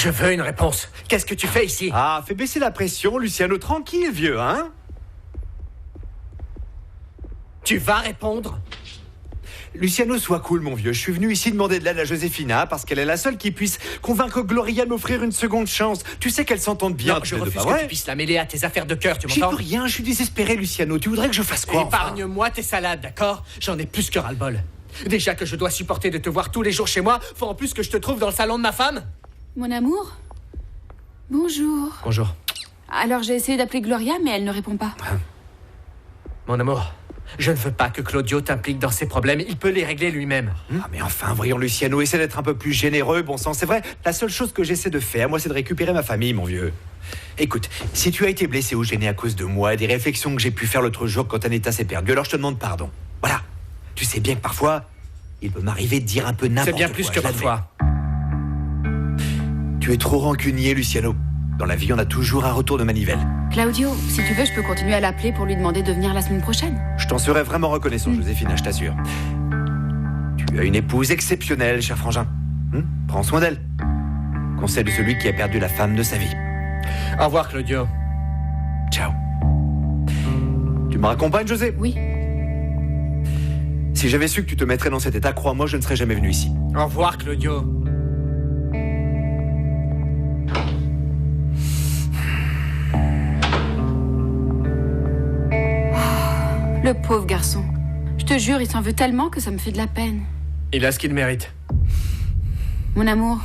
Je veux une réponse. Qu'est-ce que tu fais ici? Ah, fais baisser la pression, Luciano, tranquille, vieux, hein? Tu vas répondre? Luciano, sois cool, mon vieux. Je suis venu ici demander de l'aide à Josefina parce qu'elle est la seule qui puisse convaincre Gloria de m'offrir une seconde chance. Tu sais qu'elles s'entendent bien. Non, je refuse que tu puisses la mêler à tes affaires de cœur, tu J'y m'entends? peux rien, je suis désespéré, Luciano. Tu voudrais que je fasse quoi? Épargne-moi tes salades, d'accord? J'en ai plus que ras-le-bol. Déjà que je dois supporter de te voir tous les jours chez moi, faut en plus que je te trouve dans le salon de ma femme? Mon amour? Bonjour. Bonjour. Alors j'ai essayé d'appeler Gloria, mais elle ne répond pas. Mon amour, je ne veux pas que Claudio t'implique dans ses problèmes. Il peut les régler lui-même. Ah mais enfin, voyons Luciano, essaie d'être un peu plus généreux, bon sang. C'est vrai, la seule chose que j'essaie de faire, moi, c'est de récupérer ma famille, mon vieux. Écoute, si tu as été blessé ou gêné à cause de moi et des réflexions que j'ai pu faire l'autre jour quand Aneta s'est perdue, alors je te demande pardon. Voilà. Tu sais bien que parfois, il peut m'arriver de dire un peu n'importe quoi. C'est bien plus que parfois. Tu es trop rancunier, Luciano. Dans la vie, on a toujours un retour de manivelle. Claudio, si tu veux, je peux continuer à l'appeler pour lui demander de venir la semaine prochaine. Je t'en serais vraiment reconnaissant, Joséphine, je t'assure. Tu as une épouse exceptionnelle, cher frangin. Prends soin d'elle. Conseil de celui qui a perdu la femme de sa vie. Au revoir, Claudio. Ciao. Tu me raccompagnes, José? Oui. Si j'avais su que tu te mettrais dans cet état, crois-moi, je ne serais jamais venu ici. Au revoir, Claudio. Le pauvre garçon. Je te jure, il s'en veut tellement que ça me fait de la peine. Il a ce qu'il mérite. Mon amour,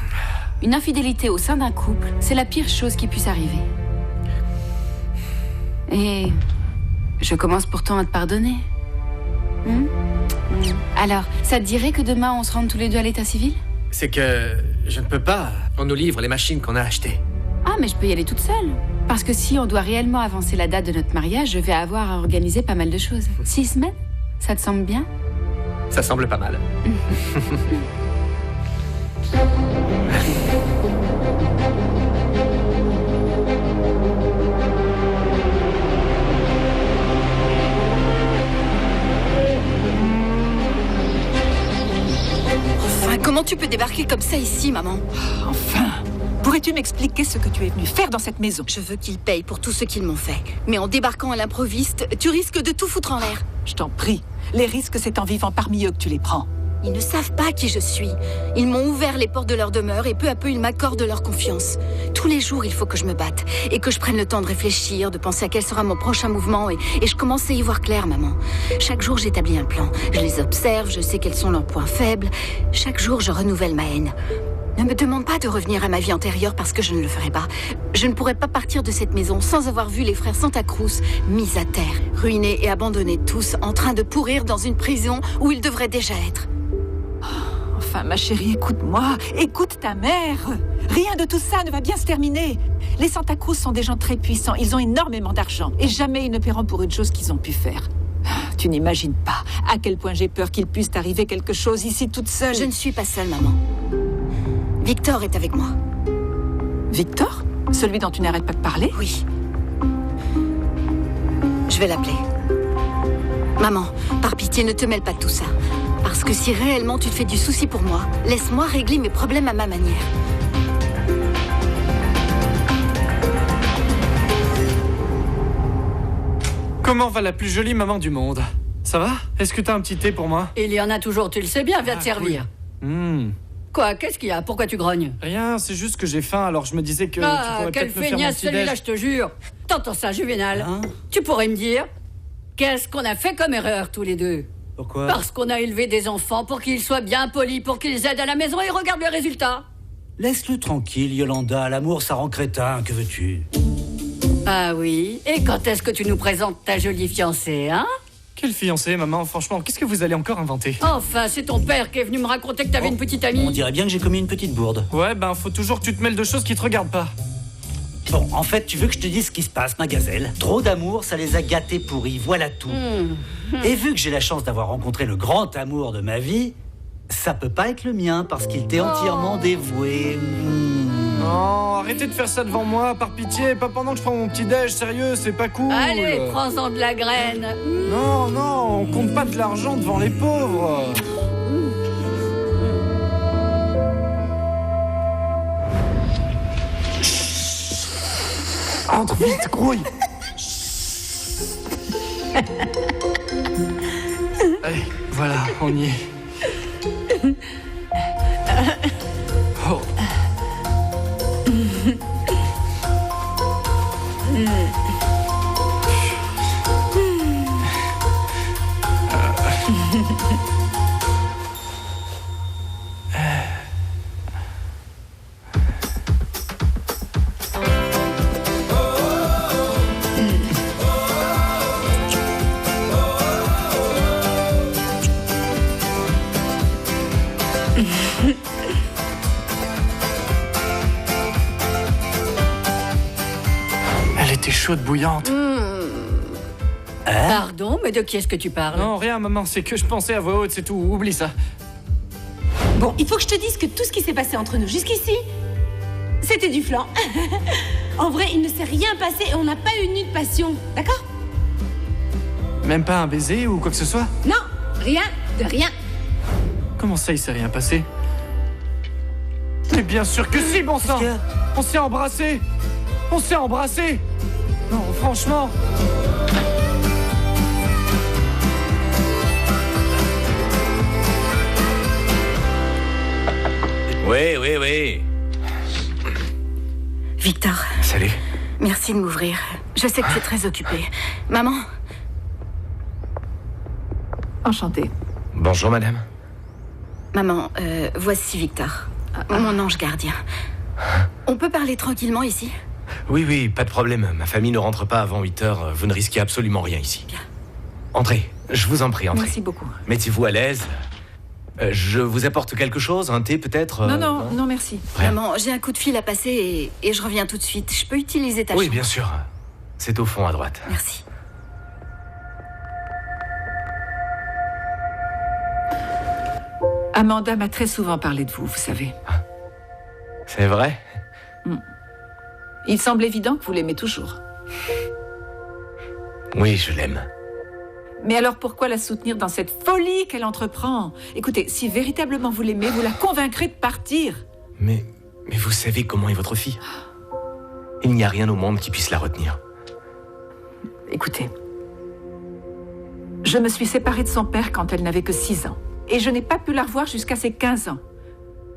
une infidélité au sein d'un couple, c'est la pire chose qui puisse arriver. Et je commence pourtant à te pardonner. Alors, ça te dirait que demain on se rende tous les deux à l'état civil? C'est que je ne peux pas. On nous livre les machines qu'on a achetées. Ah, mais je peux y aller toute seule. Parce que si on doit réellement avancer la date de notre mariage, je vais avoir à organiser pas mal de choses. 6 semaines? Ça te semble bien? Ça semble pas mal. Enfin, comment tu peux débarquer comme ça ici, maman? Enfin, pourrais-tu m'expliquer ce que tu es venu faire dans cette maison? Je veux qu'ils payent pour tout ce qu'ils m'ont fait. Mais en débarquant à l'improviste, tu risques de tout foutre en l'air. Je t'en prie, les risques, c'est en vivant parmi eux que tu les prends. Ils ne savent pas qui je suis. Ils m'ont ouvert les portes de leur demeure et peu à peu ils m'accordent leur confiance. Tous les jours, il faut que je me batte et que je prenne le temps de réfléchir, de penser à quel sera mon prochain mouvement et je commence à y voir clair, maman. Chaque jour, j'établis un plan. Je les observe, je sais quels sont leurs points faibles. Chaque jour, je renouvelle ma haine. Ne me demande pas de revenir à ma vie antérieure parce que je ne le ferai pas. Je ne pourrai pas partir de cette maison sans avoir vu les frères Santa Cruz mis à terre, ruinés et abandonnés tous, en train de pourrir dans une prison où ils devraient déjà être. Enfin, ma chérie, écoute-moi, écoute ta mère. Rien de tout ça ne va bien se terminer. Les Santa Cruz sont des gens très puissants, ils ont énormément d'argent et jamais ils ne paieront pour une chose qu'ils ont pu faire. Tu n'imagines pas à quel point j'ai peur qu'il puisse arriver quelque chose ici toute seule. Je ne suis pas seule, maman. Victor est avec moi. Victor? Celui dont tu n'arrêtes pas de parler? Oui. Je vais l'appeler. Maman, par pitié, ne te mêle pas de tout ça. Parce que si réellement tu te fais du souci pour moi, laisse-moi régler mes problèmes à ma manière. Comment va la plus jolie maman du monde? Ça va? Est-ce que t'as un petit thé pour moi? Il y en a toujours, tu le sais bien, viens te servir. Cool. Quoi, qu'est-ce qu'il y a? Pourquoi tu grognes? Rien, c'est juste que j'ai faim, alors je me disais que tu pourrais quel peut-être me faire mon feignasse petit déj. celui-là, je te jure. T'entends ça, Juvénal? Hein? Tu pourrais me dire qu'est-ce qu'on a fait comme erreur tous les deux? Pourquoi? Parce qu'on a élevé des enfants pour qu'ils soient bien polis, pour qu'ils aident à la maison et regarde le résultat. Laisse-le tranquille, Yolanda. L'amour, ça rend crétin, que veux-tu? Ah oui? Et quand est-ce que tu nous présentes ta jolie fiancée, hein? Quelle fiancée, maman? Franchement, qu'est-ce que vous allez encore inventer? Enfin, c'est ton père qui est venu me raconter que t'avais une petite amie. On dirait bien que j'ai commis une petite bourde. Ouais, ben faut toujours que tu te mêles de choses qui te regardent pas. Bon, en fait, tu veux que je te dise ce qui se passe, ma gazelle? Trop d'amour, ça les a gâtés pourris, voilà tout. Et vu que j'ai la chance d'avoir rencontré le grand amour de ma vie, ça peut pas être le mien, parce qu'il t'est entièrement dévoué. Non, arrêtez de faire ça devant moi, par pitié, pas pendant que je prends mon petit déj, sérieux, c'est pas cool. Allez, prends-en de la graine. Non, non, on compte pas de l'argent devant les pauvres. Entre vite, grouille. Allez, voilà, on y est. Oh. Elle était chaude, bouillante. Pardon, mais de qui est-ce que tu parles? Non, rien, maman, c'est que je pensais à voix haute, c'est tout. Oublie ça. Bon, il faut que je te dise que tout ce qui s'est passé entre nous jusqu'ici, c'était du flan. En vrai, il ne s'est rien passé et on n'a pas eu une nuit de passion, d'accord? Même pas un baiser ou quoi que ce soit? Non, rien de rien. Comment ça, il s'est rien passé? Mais bien sûr que si, bon sang! On s'est embrassés! On s'est embrassés! Non, franchement! Oui. Victor, Salut. merci de m'ouvrir. Je sais que tu es très occupé. Maman, Enchantée. Bonjour, madame. maman, voici Victor, mon ange gardien. On peut parler tranquillement ici? Oui, pas de problème. Ma famille ne rentre pas avant 8h. Vous ne risquez absolument rien ici. Bien. Entrez, je vous en prie, entrez. Merci beaucoup. Mettez-vous à l'aise. Je vous apporte quelque chose? Un thé, peut-être? Non, merci. Rien. Maman, j'ai un coup de fil à passer et je reviens tout de suite. Je peux utiliser ta Oui, chambre? bien sûr. C'est au fond, à droite. Merci. Amanda m'a très souvent parlé de vous, vous savez. C'est vrai? Il semble évident que vous l'aimez toujours. Oui, je l'aime. Mais alors pourquoi la soutenir dans cette folie qu'elle entreprend? Écoutez, si véritablement vous l'aimez, vous la convaincrez de partir. Mais vous savez comment est votre fille? Il n'y a rien au monde qui puisse la retenir. Écoutez, je me suis séparée de son père quand elle n'avait que 6 ans. Et je n'ai pas pu la revoir jusqu'à ses 15 ans.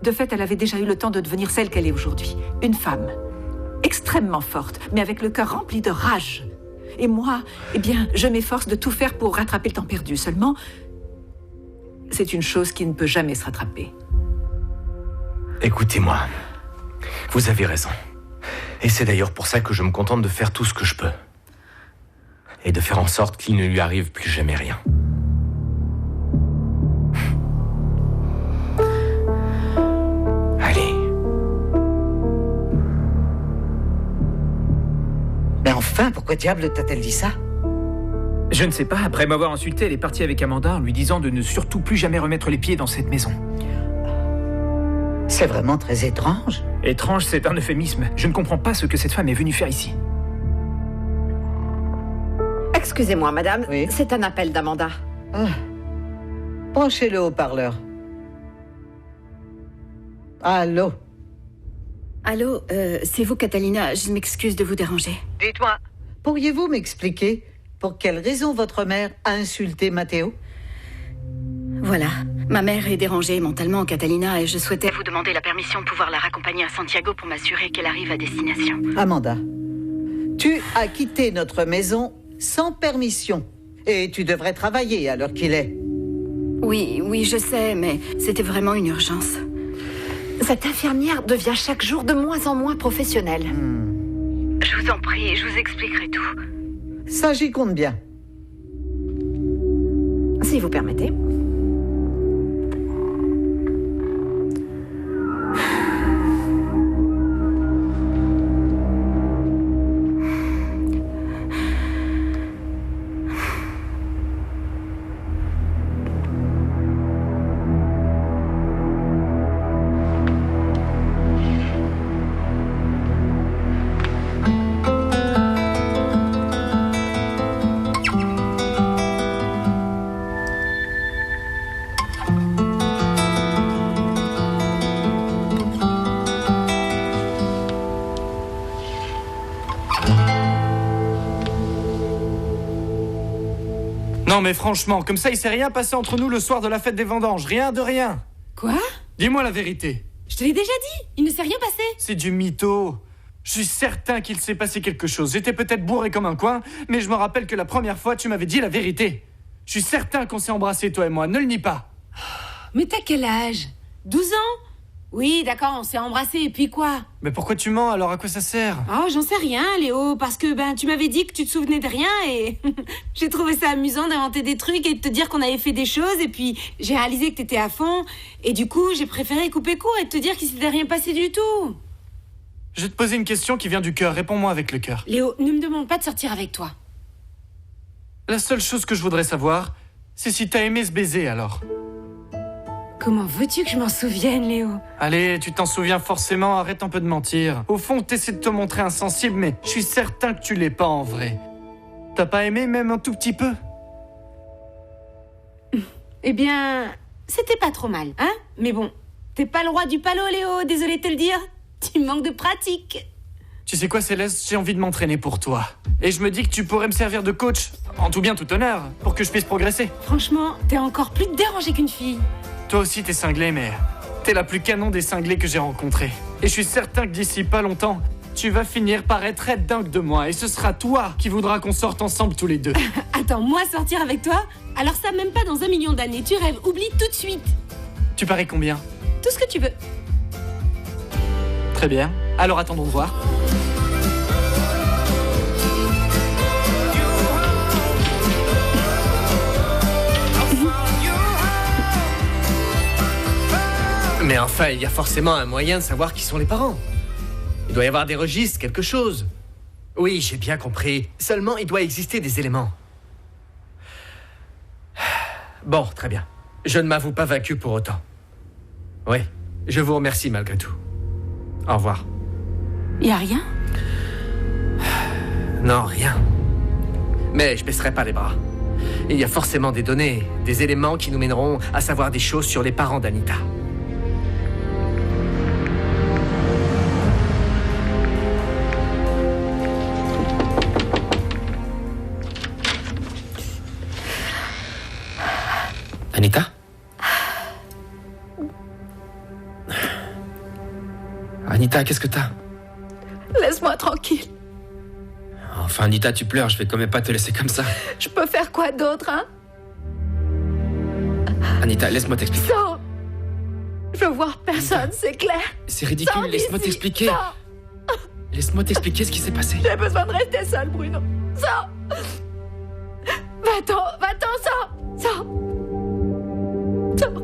De fait, elle avait déjà eu le temps de devenir celle qu'elle est aujourd'hui. Une femme. Extrêmement forte, mais avec le cœur rempli de rage. Et moi, eh bien, je m'efforce de tout faire pour rattraper le temps perdu. Seulement, c'est une chose qui ne peut jamais se rattraper. Écoutez-moi. Vous avez raison. Et c'est d'ailleurs pour ça que je me contente de faire tout ce que je peux. Et de faire en sorte qu'il ne lui arrive plus jamais rien. Allez. Mais enfin, pourquoi diable t'a-t-elle dit ça? Je ne sais pas, après m'avoir insulté, elle est partie avec Amanda en lui disant de ne surtout plus jamais remettre les pieds dans cette maison. C'est vraiment très étrange. Étrange, c'est un euphémisme. Je ne comprends pas ce que cette femme est venue faire ici. Excusez-moi, madame, Oui. c'est un appel d'Amanda. Ah. Branchez le haut-parleur. Allô? Allô, c'est vous, Catalina. Je m'excuse de vous déranger. Dites-moi, pourriez-vous m'expliquer pour quelle raison votre mère a insulté Matteo? Voilà. Ma mère est dérangée mentalement, Catalina, et je souhaitais vous demander la permission de pouvoir la raccompagner à Santiago pour m'assurer qu'elle arrive à destination. Amanda, tu as quitté notre maison sans permission. Et tu devrais travailler à l'heure qu'il est. Oui, je sais, mais c'était vraiment une urgence. Cette infirmière devient chaque jour de moins en moins professionnelle. Je vous en prie, je vous expliquerai tout. Ça, j'y compte bien. Si vous permettez. Non mais franchement, comme ça il s'est rien passé entre nous le soir de la fête des vendanges, rien de rien. Quoi? Dis-moi la vérité. Je te l'ai déjà dit, il ne s'est rien passé. C'est du mytho. Je suis certain qu'il s'est passé quelque chose. J'étais peut-être bourré comme un coin, mais je me rappelle que la première fois, tu m'avais dit la vérité. Je suis certain qu'on s'est embrassés, toi et moi, ne le nie pas. Mais t'as quel âge? 12 ans? Oui, d'accord, on s'est embrassés, et puis quoi? Mais pourquoi tu mens, alors à quoi ça sert? Oh, j'en sais rien, Léo, parce que tu m'avais dit que tu te souvenais de rien, et j'ai trouvé ça amusant d'inventer des trucs et de te dire qu'on avait fait des choses, et puis j'ai réalisé que t'étais à fond, et du coup, j'ai préféré couper court et te dire qu'il s'était rien passé du tout. Je vais te poser une question qui vient du cœur, réponds-moi avec le cœur. Léo, ne me demande pas de sortir avec toi. La seule chose que je voudrais savoir, c'est si t'as aimé ce baiser, alors. Comment veux-tu que je m'en souvienne, Léo? Allez, tu t'en souviens forcément, arrête un peu de mentir. Au fond, t'essaies de te montrer insensible, mais je suis certain que tu l'es pas en vrai. T'as pas aimé même un tout petit peu? Eh bien, c'était pas trop mal, hein? Mais bon, t'es pas le roi du palo, Léo, désolé de te le dire. Tu manques de pratique. Tu sais quoi, Céleste, j'ai envie de m'entraîner pour toi. Et je me dis que tu pourrais me servir de coach, en tout bien tout honneur, pour que je puisse progresser. Franchement, t'es encore plus dérangé qu'une fille. Toi aussi, t'es cinglée, mais t'es la plus canon des cinglés que j'ai rencontrés. Et je suis certain que d'ici pas longtemps, tu vas finir par être dingue de moi. Et ce sera toi qui voudras qu'on sorte ensemble tous les deux. Attends, moi sortir avec toi? Alors ça, même pas dans 1 million d'années. Tu rêves, oublie tout de suite. Tu paries combien? Tout ce que tu veux. Très bien. Alors attendons de voir. Mais enfin, il y a forcément un moyen de savoir qui sont les parents. Il doit y avoir des registres, quelque chose. Oui, j'ai bien compris. Seulement, il doit exister des éléments. Bon, très bien. Je ne m'avoue pas vaincu pour autant. Oui, je vous remercie malgré tout. Au revoir. Y a rien? Non, rien. Mais je baisserai pas les bras. Il y a forcément des données, des éléments qui nous mèneront à savoir des choses sur les parents d'Anita. Anita? Anita, qu'est-ce que t'as? Laisse-moi tranquille. Enfin, Anita, tu pleures, je vais quand même pas te laisser comme ça. Je peux faire quoi d'autre, hein? Anita, laisse-moi t'expliquer. Sors. Je veux voir personne, c'est clair. C'est ridicule, Sors laisse-moi d'ici. t'expliquer. Sors. Laisse-moi t'expliquer ce qui s'est passé. J'ai besoin de rester seule, Bruno. Sors. Va-t'en, sors. Sors. Sors.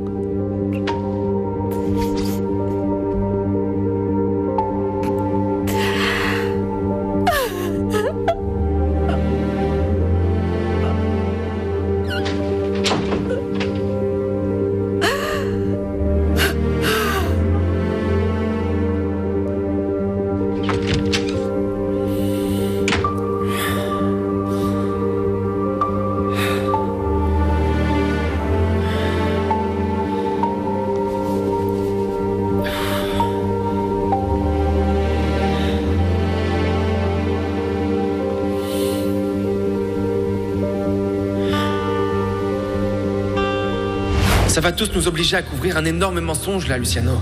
Ça va tous nous obliger à couvrir un énorme mensonge, là, Luciano.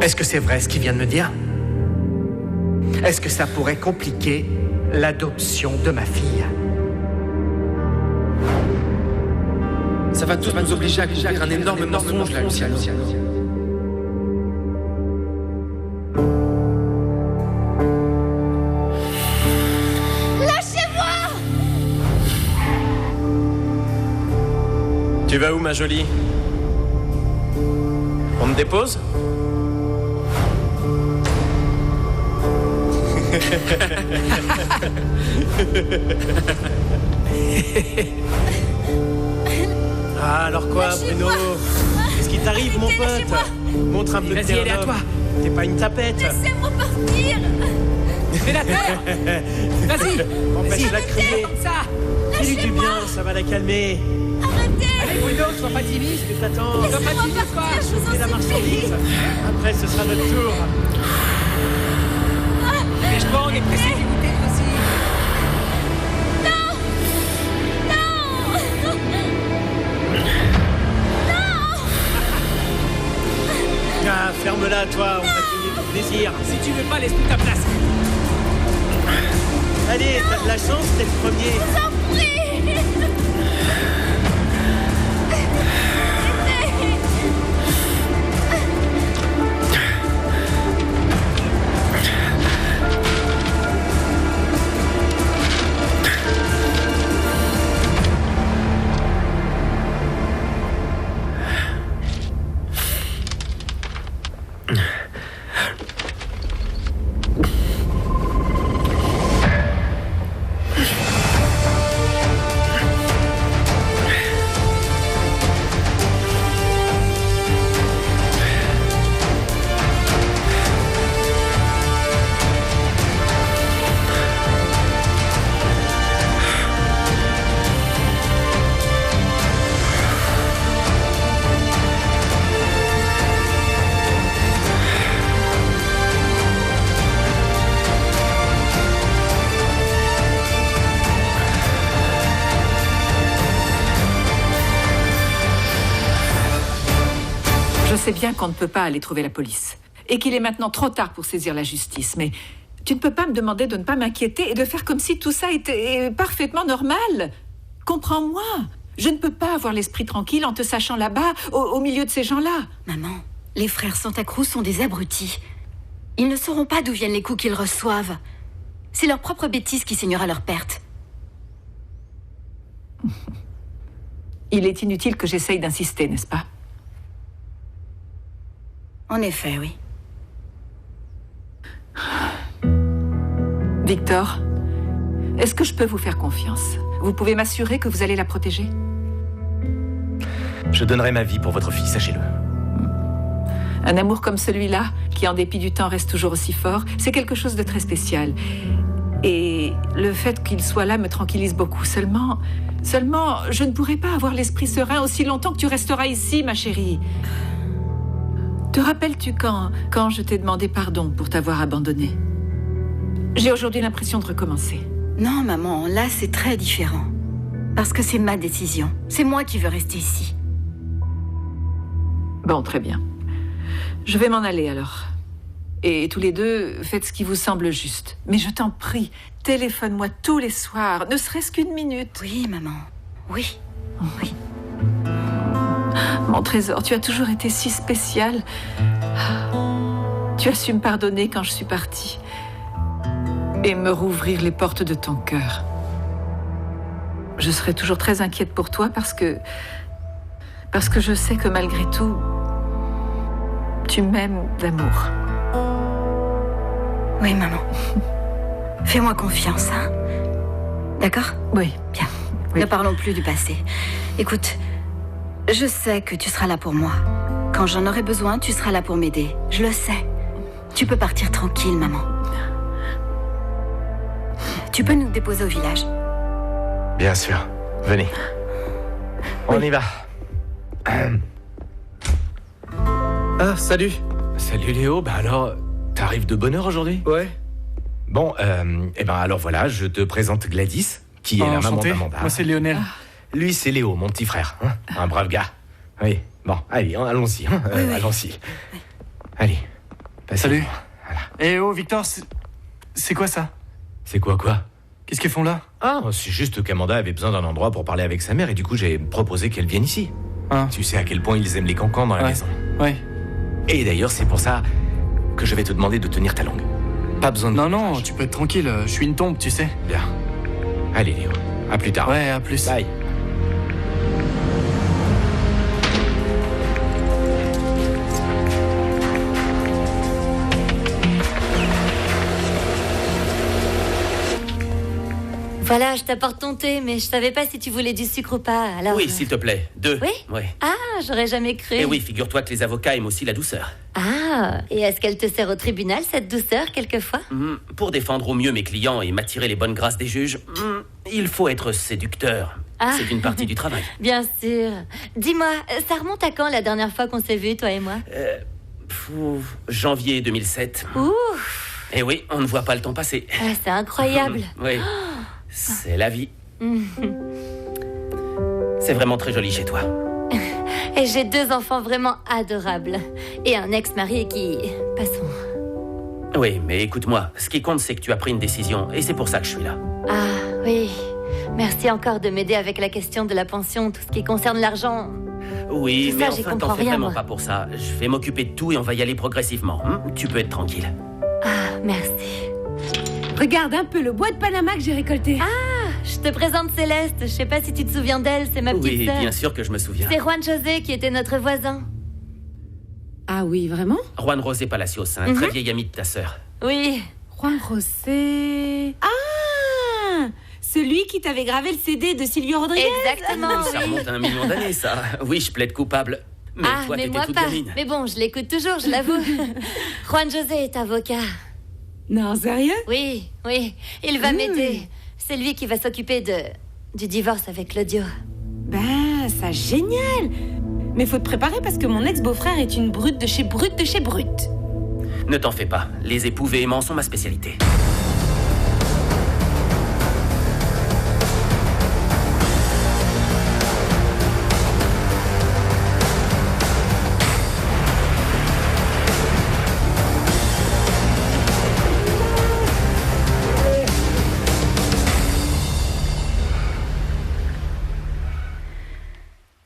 Est-ce que c'est vrai ce qu'il vient de me dire? Est-ce que ça pourrait compliquer l'adoption de ma fille? Ça va tous nous obliger à couvrir un énorme mensonge, là, Luciano. Tu vas où, ma jolie? On me dépose? Ah, alors quoi, Bruno? Qu'est-ce qui t'arrive, mon pote? Montre un peu de Vas-y, elle est à terre. toi. T'es pas une tapette. Laissez-moi partir. Fais la terre. Vas-y. Empêche-la de crier. Comme ça. Fais-lui du bien, ça va la calmer. Arrêtez. Allez, Bruno, sois pas timide, que t'attends. Sois pas Laissez-moi timide, quoi. partir, je vous en C'est la supplie. marchandise. Après, ce sera notre tour. Dépêche-toi, on est pressé d'écouter aussi. Ah, ferme-la, toi, on va te donner du plaisir. Si tu veux pas, laisse-nous ta place. Allez, t'as de la chance, t'es le premier. Je vous en prie. Je sais bien qu'on ne peut pas aller trouver la police et qu'il est maintenant trop tard pour saisir la justice, mais tu ne peux pas me demander de ne pas m'inquiéter et de faire comme si tout ça était parfaitement normal. Comprends-moi. Je ne peux pas avoir l'esprit tranquille en te sachant là-bas, au milieu de ces gens-là. Maman, les frères Santa Cruz sont des abrutis. Ils ne sauront pas d'où viennent les coups qu'ils reçoivent. C'est leur propre bêtise qui signera leur perte. Il est inutile que j'essaye d'insister, n'est-ce pas? En effet, oui. Victor, est-ce que je peux vous faire confiance? Vous pouvez m'assurer que vous allez la protéger? Je donnerai ma vie pour votre fille, sachez-le. Un amour comme celui-là, qui en dépit du temps reste toujours aussi fort, c'est quelque chose de très spécial. Et le fait qu'il soit là me tranquillise beaucoup. Seulement, je ne pourrai pas avoir l'esprit serein aussi longtemps que tu resteras ici, ma chérie. Te rappelles-tu quand je t'ai demandé pardon pour t'avoir abandonnée? J'ai aujourd'hui l'impression de recommencer. Non, maman, là, c'est très différent. Parce que c'est ma décision. C'est moi qui veux rester ici. Bon, très bien. Je vais m'en aller, alors. Et tous les deux, faites ce qui vous semble juste. Mais je t'en prie, téléphone-moi tous les soirs, ne serait-ce qu'une minute. Oui, maman. Oui. Oui. Mon trésor, tu as toujours été si spécial. Tu as su me pardonner quand je suis partie. Et me rouvrir les portes de ton cœur. Je serai toujours très inquiète pour toi parce que je sais que malgré tout, tu m'aimes d'amour. Oui, maman. Fais-moi confiance, hein? D'accord? Oui. Bien. Oui. Ne parlons plus du passé. Écoute, je sais que tu seras là pour moi. Quand j'en aurai besoin, tu seras là pour m'aider. Je le sais. Tu peux partir tranquille, maman. Tu peux nous déposer au village. Bien sûr. Venez. On y va. Ah, salut. Salut Léo, bah alors, t'arrives de bonne heure aujourd'hui? Ouais. Bon, eh ben alors voilà, je te présente Gladys, qui est la maman Enchanté. d'Amanda. Moi, c'est Lionel. Lui, c'est Léo, mon petit frère. Hein, un brave gars. Oui, bon, allez, allons-y. Hein, Oui. allons-y. Allez. Passez. Salut. Eh oh, Victor, c'est quoi ça? C'est quoi? Qu'est-ce qu'ils font là? Ah, c'est juste qu'Amanda avait besoin d'un endroit pour parler avec sa mère et du coup, j'ai proposé qu'elle vienne ici. Ah. Tu sais à quel point ils aiment les cancans dans la maison. Ouais. Et d'ailleurs, c'est pour ça que je vais te demander de tenir ta langue. Pas besoin de... Non, tu peux être tranquille, je suis une tombe, tu sais. Bien. Allez, Léo. À plus tard. Ouais, à plus. Bye. Voilà, je t'apporte ton thé, mais je savais pas si tu voulais du sucre ou pas, alors... Oui, s'il te plaît. 2. Oui? Ouais. Ah, j'aurais jamais cru. Et oui, figure-toi que les avocats aiment aussi la douceur. Ah, et est-ce qu'elle te sert au tribunal, cette douceur, quelquefois? Pour défendre au mieux mes clients et m'attirer les bonnes grâces des juges, il faut être séducteur. Ah. C'est une partie du travail. Bien sûr. Dis-moi, ça remonte à quand la dernière fois qu'on s'est vus, toi et moi? Janvier 2007. Ouf. Et oui, on ne voit pas le temps passer. Ah, c'est incroyable. Oui, c'est la vie. C'est vraiment très joli chez toi. Et j'ai 2 enfants vraiment adorables. Et un ex-mari qui... Passons. Oui, mais écoute-moi, ce qui compte, c'est que tu as pris une décision, et c'est pour ça que je suis là. Ah, oui. Merci encore de m'aider avec la question de la pension, tout ce qui concerne l'argent. Oui, Tout mais ça, j'y enfin, t'en comprends fais rien, vraiment moi. pas pour ça. Je vais m'occuper de tout et on va y aller progressivement. Tu peux être tranquille. Ah, merci. Regarde un peu le bois de Panama que j'ai récolté. Ah, je te présente Céleste. Je sais pas si tu te souviens d'elle, c'est ma petite Oui, sœur. bien sûr que je me souviens. C'est Juan José qui était notre voisin. Ah oui, vraiment? Juan José Palacios, un très vieil ami de ta sœur. Oui. Juan José... Ah, celui qui t'avait gravé le CD de Silvio Rodriguez. Exactement, Ça remonte à 1 million d'années, ça. Oui, je plaide coupable. Mais Ah, toi, mais t'étais moi toute pas. gamine. Mais bon, je l'écoute toujours, je l'avoue. Juan José est avocat. Non, sérieux? Oui, oui. Il va m'aider. C'est lui qui va s'occuper du divorce avec Claudio. Ben, ça génial. Mais faut te préparer parce que mon ex-beau-frère est une brute de chez brute de chez brute. Ne t'en fais pas. Les époux véhéments sont ma spécialité.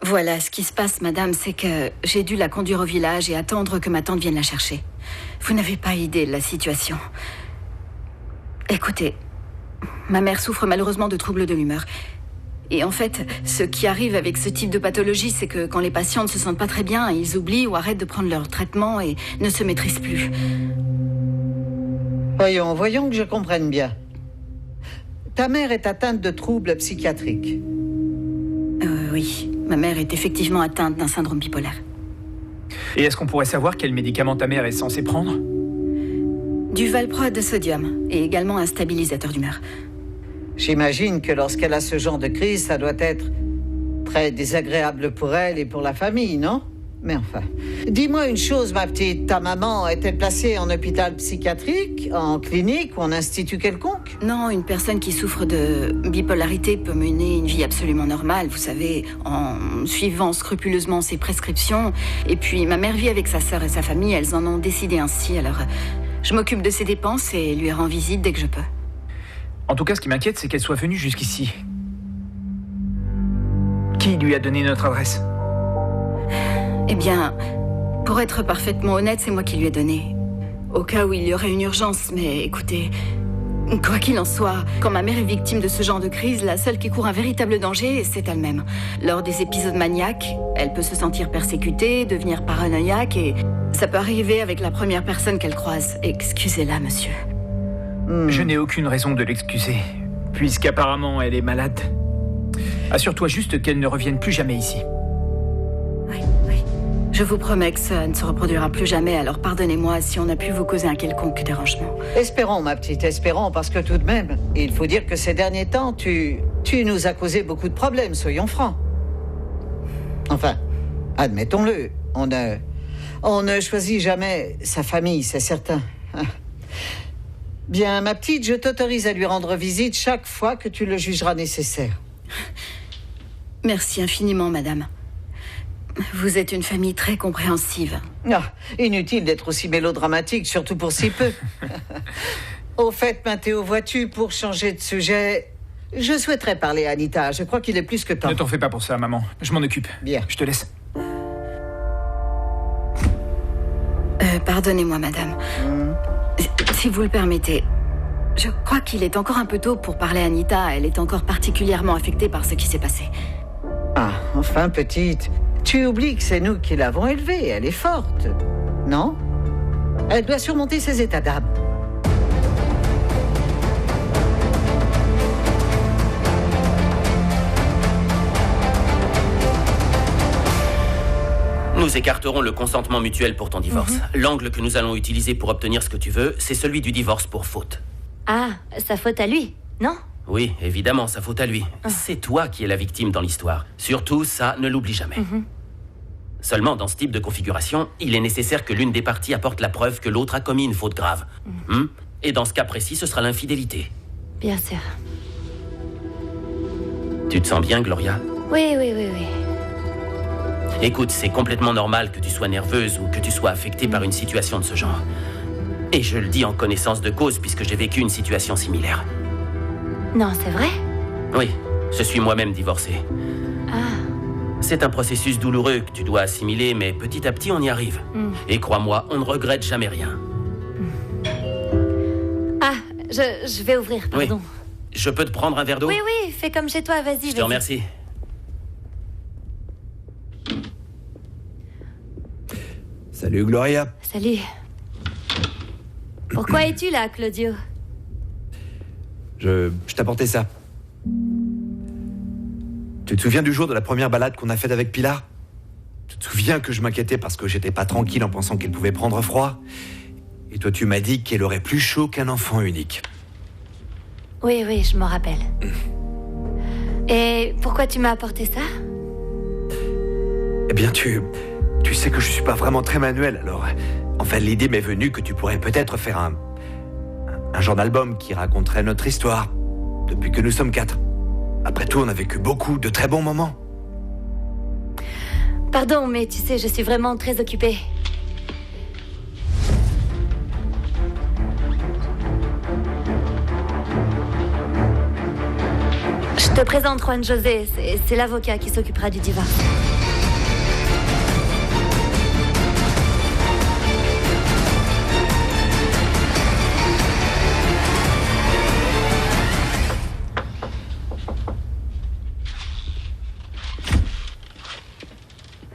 Voilà, ce qui se passe, madame, c'est que j'ai dû la conduire au village et attendre que ma tante vienne la chercher. Vous n'avez pas idée de la situation. Écoutez, ma mère souffre malheureusement de troubles de l'humeur. Et en fait, ce qui arrive avec ce type de pathologie, c'est que quand les patients ne se sentent pas très bien, ils oublient ou arrêtent de prendre leur traitement et ne se maîtrisent plus. Voyons que je comprenne bien. Ta mère est atteinte de troubles psychiatriques. Oui, ma mère est effectivement atteinte d'un syndrome bipolaire. Et est-ce qu'on pourrait savoir quel médicament ta mère est censée prendre? Du valproate de sodium et également un stabilisateur d'humeur. J'imagine que lorsqu'elle a ce genre de crise, ça doit être très désagréable pour elle et pour la famille, non? Mais enfin, dis-moi une chose, ma petite. Ta maman est-elle placée en hôpital psychiatrique, en clinique ou en institut quelconque? Non, une personne qui souffre de bipolarité peut mener une vie absolument normale, vous savez, en suivant scrupuleusement ses prescriptions. Et puis, ma mère vit avec sa sœur et sa famille, elles en ont décidé ainsi, alors je m'occupe de ses dépenses et lui rends visite dès que je peux. En tout cas, ce qui m'inquiète, c'est qu'elle soit venue jusqu'ici. Qui lui a donné notre adresse? Eh bien, pour être parfaitement honnête, c'est moi qui lui ai donné. Au cas où il y aurait une urgence, mais écoutez, quoi qu'il en soit, quand ma mère est victime de ce genre de crise, la seule qui court un véritable danger, c'est elle-même. Lors des épisodes maniaques, elle peut se sentir persécutée, devenir paranoïaque, et ça peut arriver avec la première personne qu'elle croise. Excusez-la, monsieur. Je n'ai aucune raison de l'excuser, puisqu'apparemment elle est malade. Assure-toi juste qu'elle ne revienne plus jamais ici. Je vous promets que ça ne se reproduira plus jamais, alors pardonnez-moi si on a pu vous causer un quelconque dérangement. Espérons, ma petite, espérons, parce que tout de même, il faut dire que ces derniers temps, tu nous as causé beaucoup de problèmes, soyons francs. Enfin, admettons-le, on ne choisit jamais sa famille, c'est certain. Bien, ma petite, je t'autorise à lui rendre visite chaque fois que tu le jugeras nécessaire. Merci infiniment, madame. Vous êtes une famille très compréhensive. Ah, inutile d'être aussi mélodramatique, surtout pour si peu. Au fait, Mathéo, vois-tu, pour changer de sujet, je souhaiterais parler à Anita. Je crois qu'il est plus que temps. Ne t'en fais pas pour ça, maman. Je m'en occupe. Bien. Je te laisse. Pardonnez-moi, madame. Si vous le permettez, je crois qu'il est encore un peu tôt pour parler à Anita. Elle est encore particulièrement affectée par ce qui s'est passé. Ah, enfin, petite, tu oublies que c'est nous qui l'avons élevée. Elle est forte, non? Elle doit surmonter ses états d'âme. Nous écarterons le consentement mutuel pour ton divorce. L'angle que nous allons utiliser pour obtenir ce que tu veux, c'est celui du divorce pour faute. Ah, sa faute à lui, non? Oui, évidemment, sa faute à lui. C'est toi qui es la victime dans l'histoire. Surtout, ça, ne l'oublie jamais. Seulement, dans ce type de configuration, il est nécessaire que l'une des parties apporte la preuve que l'autre a commis une faute grave. Et dans ce cas précis, ce sera l'infidélité. Bien sûr. Tu te sens bien, Gloria? Oui. Écoute, c'est complètement normal que tu sois nerveuse ou que tu sois affectée par une situation de ce genre. Et je le dis en connaissance de cause, puisque j'ai vécu une situation similaire. Non, c'est vrai? Oui, je suis moi-même divorcé. C'est un processus douloureux que tu dois assimiler, mais petit à petit, on y arrive. Et crois-moi, on ne regrette jamais rien. Ah, je vais ouvrir, pardon. Oui. Je peux te prendre un verre d'eau? Oui, fais comme chez toi, vas-y. Je te remercie. Salut, Gloria. Salut. Pourquoi es-tu là, Claudio? Je t'apportais ça. Tu te souviens du jour de la première balade qu'on a faite avec Pilar? Tu te souviens que je m'inquiétais parce que j'étais pas tranquille en pensant qu'elle pouvait prendre froid? Et toi, tu m'as dit qu'elle aurait plus chaud qu'un enfant unique. Oui, je m'en rappelle. Et pourquoi tu m'as apporté ça? Eh bien, tu sais que je suis pas vraiment très manuel, alors... Enfin, l'idée m'est venue que tu pourrais peut-être faire un genre d'album qui raconterait notre histoire, depuis que nous sommes 4. Après tout, on a vécu beaucoup de très bons moments. Pardon, mais tu sais, je suis vraiment très occupée. Je te présente Juan José, c'est l'avocat qui s'occupera du divorce.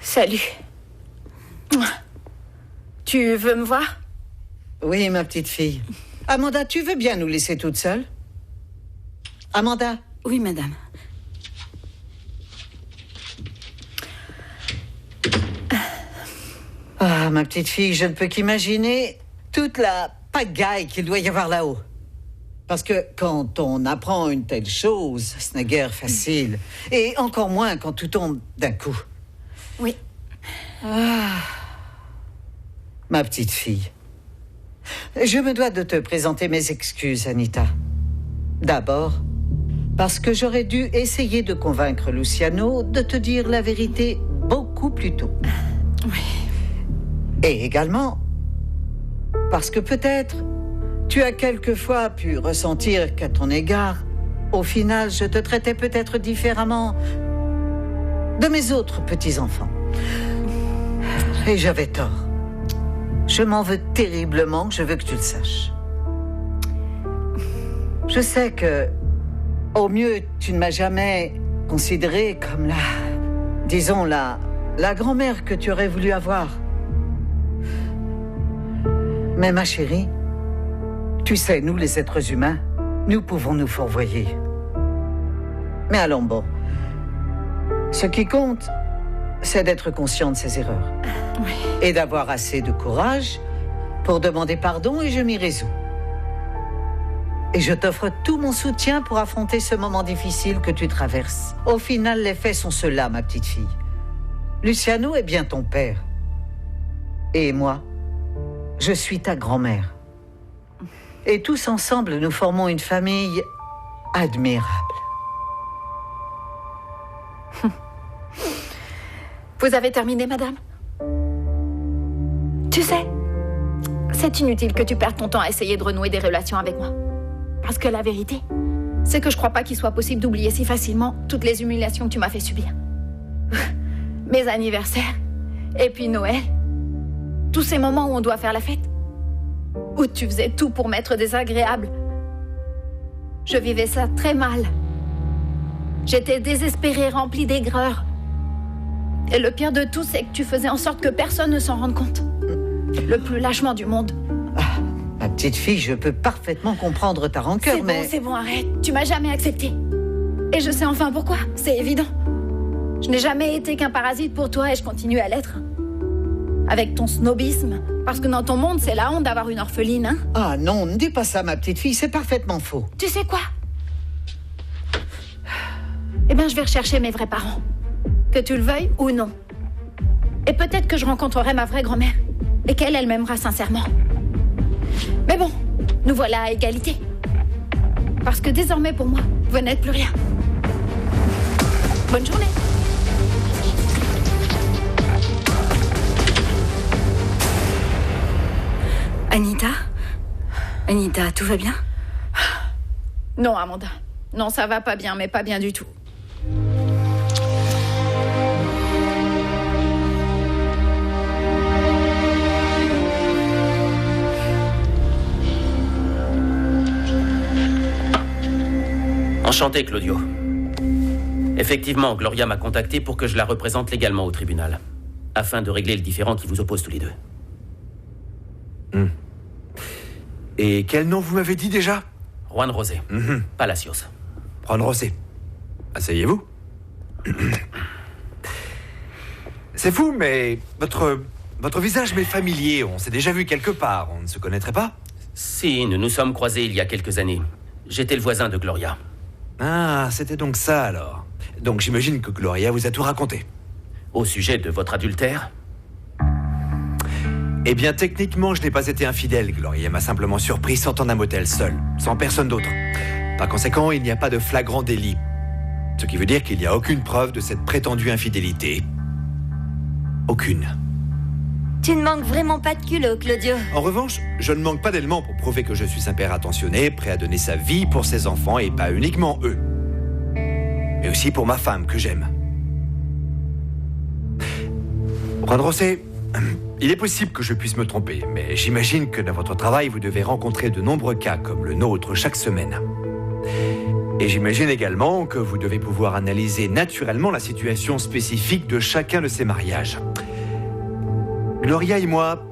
Salut. Tu veux me voir? Oui, ma petite fille. Amanda, tu veux bien nous laisser toute seule? Amanda? Oui, madame. Ah, ma petite fille, je ne peux qu'imaginer toute la pagaille qu'il doit y avoir là-haut. Parce que quand on apprend une telle chose, ce n'est guère facile. Et encore moins quand tout tombe d'un coup. Oui. Ma petite fille, je me dois de te présenter mes excuses, Anita. D'abord, parce que j'aurais dû essayer de convaincre Luciano de te dire la vérité beaucoup plus tôt. Oui. Et également, parce que peut-être tu as quelquefois pu ressentir qu'à ton égard, au final, je te traitais peut-être différemment de mes autres petits-enfants. Et j'avais tort. Je m'en veux terriblement, je veux que tu le saches. Je sais que, au mieux, tu ne m'as jamais considérée comme la grand-mère que tu aurais voulu avoir. Mais ma chérie, tu sais, nous les êtres humains, nous pouvons nous fourvoyer. Mais allons bon. Ce qui compte, c'est d'être conscient de ses erreurs. Oui. Et d'avoir assez de courage pour demander pardon, et je m'y résous. Et je t'offre tout mon soutien pour affronter ce moment difficile que tu traverses. Au final, les faits sont ceux-là, ma petite fille. Luciano est bien ton père. Et moi, je suis ta grand-mère. Et tous ensemble, nous formons une famille admirable. Vous avez terminé, madame? Tu sais, c'est inutile que tu perdes ton temps à essayer de renouer des relations avec moi. Parce que la vérité, c'est que je crois pas qu'il soit possible d'oublier si facilement toutes les humiliations que tu m'as fait subir. Mes anniversaires, et puis Noël. Tous ces moments où on doit faire la fête. Où tu faisais tout pour m'être désagréable. Je vivais ça très mal. J'étais désespérée, remplie d'aigreur. Et le pire de tout, c'est que tu faisais en sorte que personne ne s'en rende compte. Le plus lâchement du monde. Ah, ma petite fille, je peux parfaitement comprendre ta rancœur, mais... C'est bon, arrête. Tu m'as jamais accepté. Et je sais enfin pourquoi, c'est évident. Je n'ai jamais été qu'un parasite pour toi et je continue à l'être. Avec ton snobisme. Parce que dans ton monde, c'est la honte d'avoir une orpheline, hein? Ah non, ne dis pas ça, ma petite fille, c'est parfaitement faux. Tu sais quoi? eh bien, je vais rechercher mes vrais parents. Que tu le veuilles ou non. Et peut-être que je rencontrerai ma vraie grand-mère. Et qu'elle, elle m'aimera sincèrement. Mais bon, nous voilà à égalité. Parce que désormais, pour moi, vous n'êtes plus rien. Bonne journée. Anita, tout va bien? Non, Amanda. Non, ça va pas bien, mais pas bien du tout. Enchanté, Claudio. Effectivement, Gloria m'a contacté pour que je la représente légalement au tribunal, afin de régler le différend qui vous oppose tous les deux. Et quel nom vous m'avez dit déjà? Juan José. Palacios. Juan José. Asseyez-vous. C'est fou, mais votre visage m'est familier. On s'est déjà vu quelque part. On ne se connaîtrait pas? Si, nous nous sommes croisés il y a quelques années. J'étais le voisin de Gloria. Ah, c'était donc ça alors. Donc j'imagine que Gloria vous a tout raconté. Au sujet de votre adultère? Eh bien, techniquement, je n'ai pas été infidèle. Gloria m'a simplement surpris sortant d'un motel seul, sans personne d'autre. Par conséquent, il n'y a pas de flagrant délit. Ce qui veut dire qu'il n'y a aucune preuve de cette prétendue infidélité. Aucune. Tu ne manques vraiment pas de culot, Claudio. En revanche, je ne manque pas d'éléments pour prouver que je suis un père attentionné, prêt à donner sa vie pour ses enfants et pas uniquement eux. Mais aussi pour ma femme que j'aime. Juan José, il est possible que je puisse me tromper, mais j'imagine que dans votre travail, vous devez rencontrer de nombreux cas comme le nôtre chaque semaine. Et j'imagine également que vous devez pouvoir analyser naturellement la situation spécifique de chacun de ces mariages. Gloria et moi,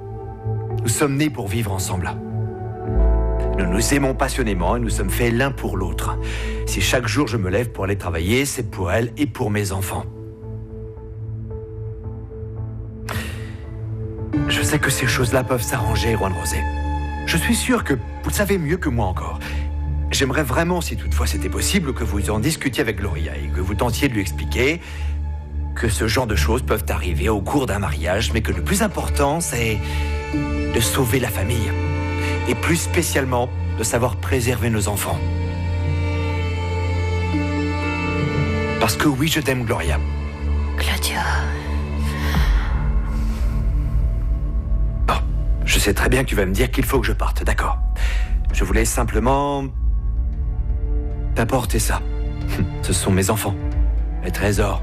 nous sommes nés pour vivre ensemble. Nous nous aimons passionnément et nous sommes faits l'un pour l'autre. Si chaque jour je me lève pour aller travailler, c'est pour elle et pour mes enfants. Je sais que ces choses-là peuvent s'arranger, Juan José. Je suis sûr que vous le savez mieux que moi encore. J'aimerais vraiment, si toutefois c'était possible, que vous en discutiez avec Gloria et que vous tentiez de lui expliquer que ce genre de choses peuvent arriver au cours d'un mariage, mais que le plus important, c'est de sauver la famille. Et plus spécialement, de savoir préserver nos enfants. Parce que oui, je t'aime, Gloria. Claudio. Bon, je sais très bien que tu vas me dire qu'il faut que je parte, d'accord. Je voulais simplement t'apporter ça. Ce sont mes enfants, mes trésors.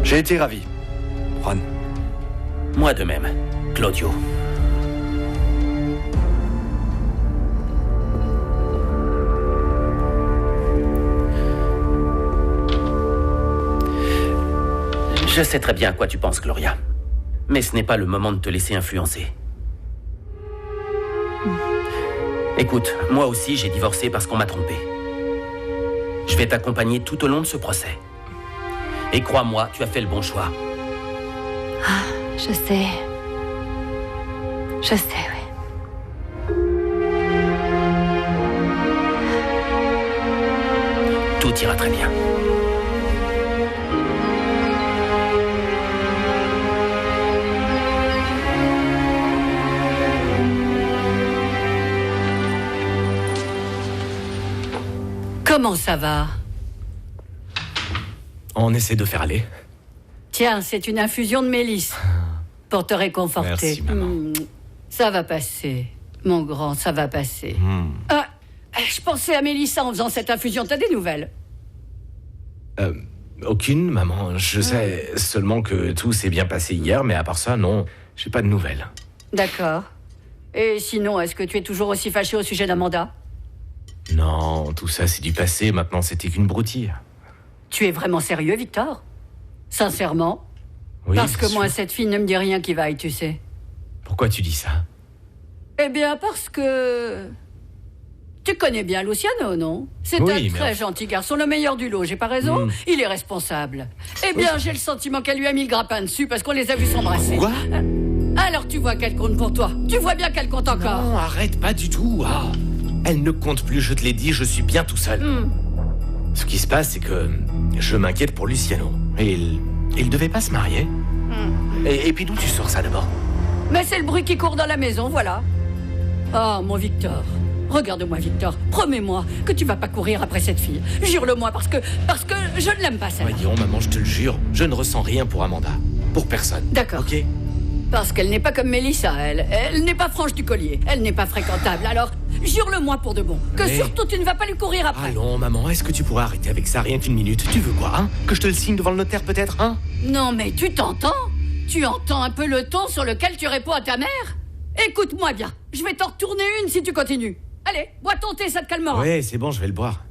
J'ai été ravi, Juan. Moi de même, Claudio. Je sais très bien à quoi tu penses, Gloria. Mais ce n'est pas le moment de te laisser influencer. Écoute, moi aussi j'ai divorcé parce qu'on m'a trompé. Je vais t'accompagner tout au long de ce procès. Et crois-moi, tu as fait le bon choix. Ah, je sais. Je sais, oui. Tout ira très bien. Comment ça va? On essaie de faire aller. Tiens, c'est une infusion de mélisse. Pour te réconforter. Merci, maman. Ça va passer. Mon grand, ça va passer. Je pensais à Mélissa en faisant cette infusion. T'as des nouvelles? Aucune, maman. Je sais seulement que tout s'est bien passé hier, mais à part ça, non, j'ai pas de nouvelles. D'accord. Et sinon, est-ce que tu es toujours aussi fâché au sujet d'Amanda? Non, tout ça, c'est du passé. Maintenant, c'était qu'une broutille. Tu es vraiment sérieux, Victor? Sincèrement? Oui, parce que bien moi, sûr. cette fille ne me dit rien qui vaille, tu sais. Pourquoi tu dis ça? Eh bien, parce que... Tu connais bien Luciano, non? C'est Oui, un mais très gentil garçon, le meilleur du lot, j'ai pas raison? Il est responsable. Eh bien, j'ai le sentiment qu'elle lui a mis le grappin dessus parce qu'on les a vus s'embrasser. Quoi? Alors tu vois qu'elle compte pour toi. Tu vois bien qu'elle compte encore. Non, arrête, pas du tout. Elle ne compte plus, je te l'ai dit, je suis bien tout seul. Ce qui se passe, c'est que je m'inquiète pour Luciano. Il devait pas se marier. Et puis d'où tu sors ça d'abord? Mais c'est le bruit qui court dans la maison, voilà. Oh, mon Victor. Regarde-moi, Victor. Promets-moi que tu vas pas courir après cette fille. Jure-le-moi, parce que je ne l'aime pas, celle-là. Voyons, maman, je te le jure, je ne ressens rien pour Amanda. Pour personne. D'accord. Ok? Parce qu'elle n'est pas comme Mélissa, elle n'est pas franche du collier, elle n'est pas fréquentable, alors jure-le-moi pour de bon, que Mais... surtout tu ne vas pas lui courir après. Allons, maman, est-ce que tu pourrais arrêter avec ça rien qu'une minute? Tu veux quoi, hein? Que je te le signe devant le notaire peut-être, hein? Non mais tu t'entends? Tu entends un peu le ton sur lequel tu réponds à ta mère? Écoute-moi bien, je vais t'en retourner une si tu continues. Allez, bois ton thé, ça te calmera. Ouais, c'est bon, je vais le boire.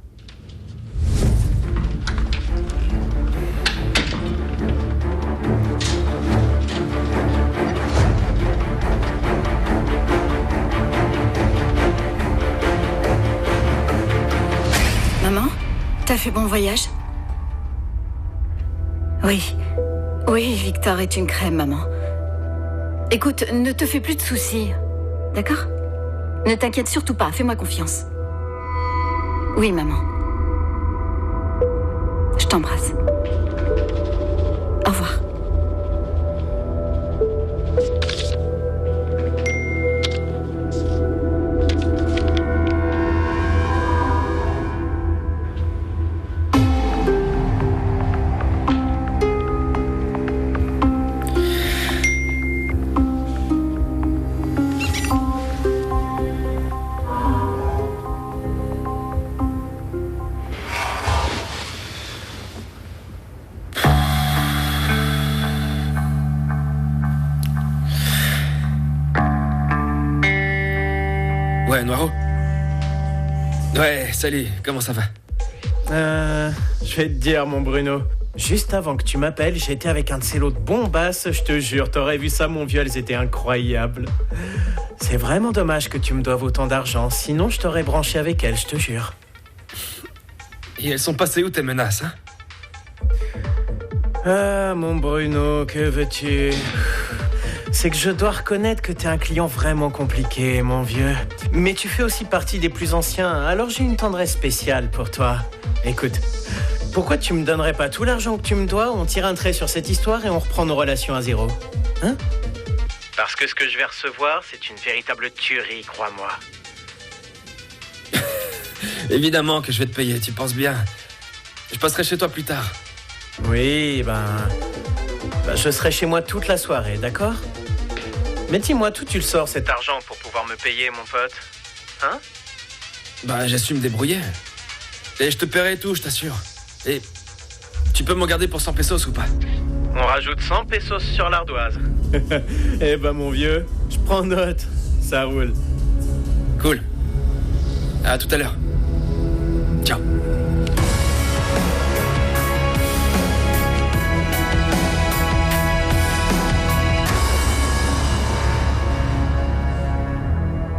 Maman, t'as fait bon voyage? Oui. Oui, Victor est une crème, maman. Écoute, ne te fais plus de soucis. D'accord? Ne t'inquiète surtout pas, fais-moi confiance. Oui, maman. Je t'embrasse. Au revoir. Ouais, Noiro? Ouais, salut, comment ça va? Je vais te dire, mon Bruno. Juste avant que tu m'appelles, j'étais avec un de ces lots de bombasses, je te jure. T'aurais vu ça, mon vieux, elles étaient incroyables. C'est vraiment dommage que tu me doives autant d'argent, sinon je t'aurais branché avec elles, je te jure. Et elles sont passées où tes menaces, hein? Ah, mon Bruno, que veux-tu? C'est que je dois reconnaître que t'es un client vraiment compliqué, mon vieux. Mais tu fais aussi partie des plus anciens, alors j'ai une tendresse spéciale pour toi. Écoute, pourquoi tu me donnerais pas tout l'argent que tu me dois, on tire un trait sur cette histoire et on reprend nos relations à zéro? Hein? Parce que ce que je vais recevoir, c'est une véritable tuerie, crois-moi. Évidemment que je vais te payer, tu penses bien. Je passerai chez toi plus tard. Oui, je serai chez moi toute la soirée, d'accord? Mais dis-moi, d'où tu le sors cet argent pour pouvoir me payer, mon pote? Hein? Bah, j'ai su me débrouiller. Et je te paierai tout, je t'assure. Et tu peux m'en garder pour 100 pesos ou pas? On rajoute 100 pesos sur l'ardoise. Eh ben, mon vieux, je prends note. Ça roule. Cool. À tout à l'heure. Ciao.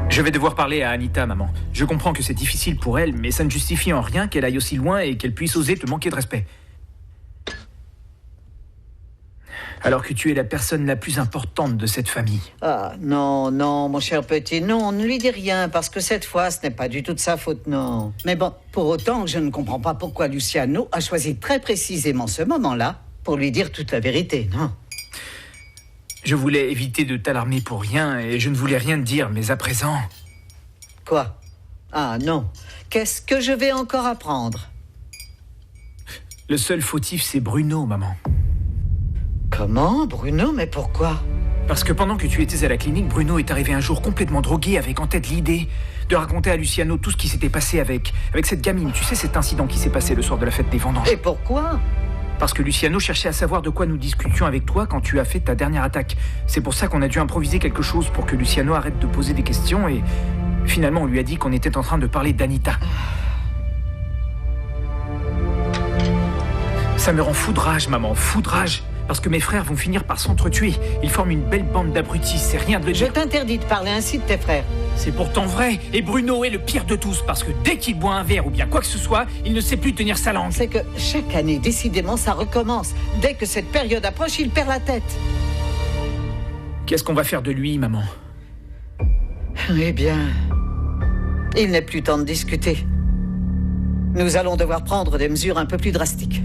Je vais devoir parler à Anita, maman. Je comprends que c'est difficile pour elle, mais ça ne justifie en rien qu'elle aille aussi loin et qu'elle puisse oser te manquer de respect. Alors que tu es la personne la plus importante de cette famille. Ah, non, non, mon cher petit, non, ne lui dis rien, parce que cette fois, ce n'est pas du tout de sa faute, non. Mais bon, pour autant, je ne comprends pas pourquoi Luciano a choisi très précisément ce moment-là pour lui dire toute la vérité, non? Je voulais éviter de t'alarmer pour rien et je ne voulais rien te dire, mais à présent... Quoi? Ah non, qu'est-ce que je vais encore apprendre? Le seul fautif, c'est Bruno, maman. Comment, Bruno? Mais pourquoi? Parce que pendant que tu étais à la clinique, Bruno est arrivé un jour complètement drogué avec en tête l'idée de raconter à Luciano tout ce qui s'était passé avec cette gamine. Tu sais, cet incident qui s'est passé le soir de la fête des vendanges. Et pourquoi? Parce que Luciano cherchait à savoir de quoi nous discutions avec toi quand tu as fait ta dernière attaque. C'est pour ça qu'on a dû improviser quelque chose pour que Luciano arrête de poser des questions et finalement on lui a dit qu'on était en train de parler d'Anita. Ça me rend foudrage, maman, foudrage. Parce que mes frères vont finir par s'entretuer. Ils forment une belle bande d'abrutis, c'est rien de le dire. Je t'interdis de parler ainsi de tes frères. C'est pourtant vrai. Et Bruno est le pire de tous, parce que dès qu'il boit un verre ou bien quoi que ce soit, il ne sait plus tenir sa langue. C'est que chaque année, décidément, ça recommence. Dès que cette période approche, il perd la tête. Qu'est-ce qu'on va faire de lui, maman? Eh bien, Il n'est plus temps de discuter. Nous allons devoir prendre des mesures un peu plus drastiques.